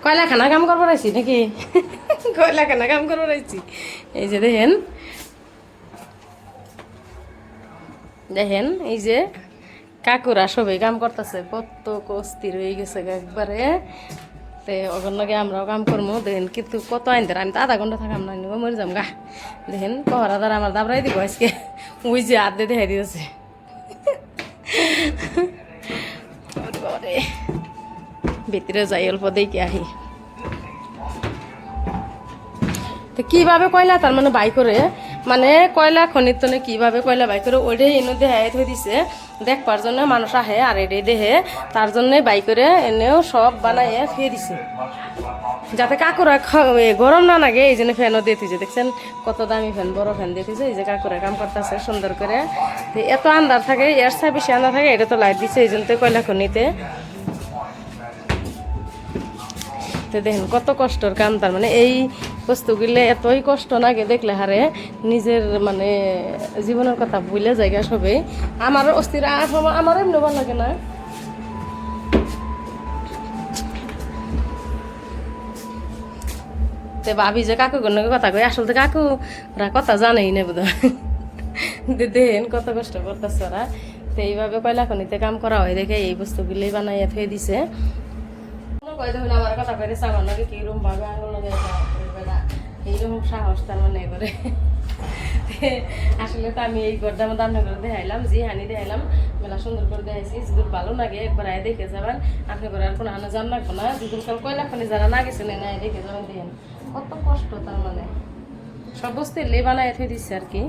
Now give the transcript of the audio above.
কয়লাখানা কাম করবার আইছি নাকি? কয়লাখানা কাম করবার আইছি। এই যে দেখেন দেখেন এই যে কাকুরা সবাই কাম করতেছে, কত কস্তির হয়ে গেছে একবারে। তে ওগুলোকে আমরাও কাম করবো দেখেন, কিন্তু কত আইনদের আমি তো আধা ঘন্টা থাকাম না, মরে যাম গা। দেখেন পহরাদার আমার দাবড়াই দিব আজকে, ওই যে আধে দেখাই দিয়েছে। ভিতরে যাই অল্প দেখে আহি। তো কীভাবে কয়লা তার মানে বাই করে, মানে কয়লা খনির তনে কীভাবে কয়লা বাই করে ওইটাই এনে দেহাই থই দিছে দেখবার জন্য মানুষ আহে, আর এটাই দেহে তার জন্যই বাই করে এনেও সব বানাইয়ে খেয়ে দিছে, যাতে কাকুরা গরম না লাগে। এই জন্য ফ্যানও দিয়ে দিয়েছে, দেখছেন কত দামি ফ্যান, বড় ফ্যান দিয়ে দিয়েছে। এই যে কাকুরা কাম করতেছে সুন্দর করে, এত আন্দার থাকে, এর সাথে বেশি আন্দার থাকে, এটা তো লাইট দিচ্ছে এই জন্য কয়লা খনিতে। তো দেখেন কত কষ্টর কাম, তার মানে এই বস্তুগুলো এতই কষ্ট লাগে দেখলে হারে নিজের মানে জীবনের কথা ভুলে জায়গা সবে। আমারও অস্থির, আমারও এমনি ভালো লাগে না। তো ভাবি যে কাকু গণ্যকে কথা কই, আসলে তো কাকুরা কথা জানেই না বোধ। দেখেন কত কষ্ট করতেছে ওরা। তো এইভাবে কয়লা খনিতে কাম করা হয় দেখে এই বস্তুগুলোই বানাইয়া থুয়ে দিছে। আমার কথা কয়ে আমার নাকি কিরকম ভাবে আঙুল লাগে এইরকম সাহস তার মানে করে। আসলে তো আমি এই ঘরটা আমার দাম করে দেখাইলাম, জি হানি দেখাইলাম, মেলা সুন্দর করে দেখাইছি। যদি ভালো লাগে একবার আয় দেখে যাবেন, আপনি করে আর কোনো আনা জান লাগবো না। যদি কাল কয়লা খনি যারা না গেছেন না দেখে যাবেন, দেখেন কত কষ্ট, তার মানে সব বস্তু লে বানায় থুয়ে দিচ্ছে আর কি।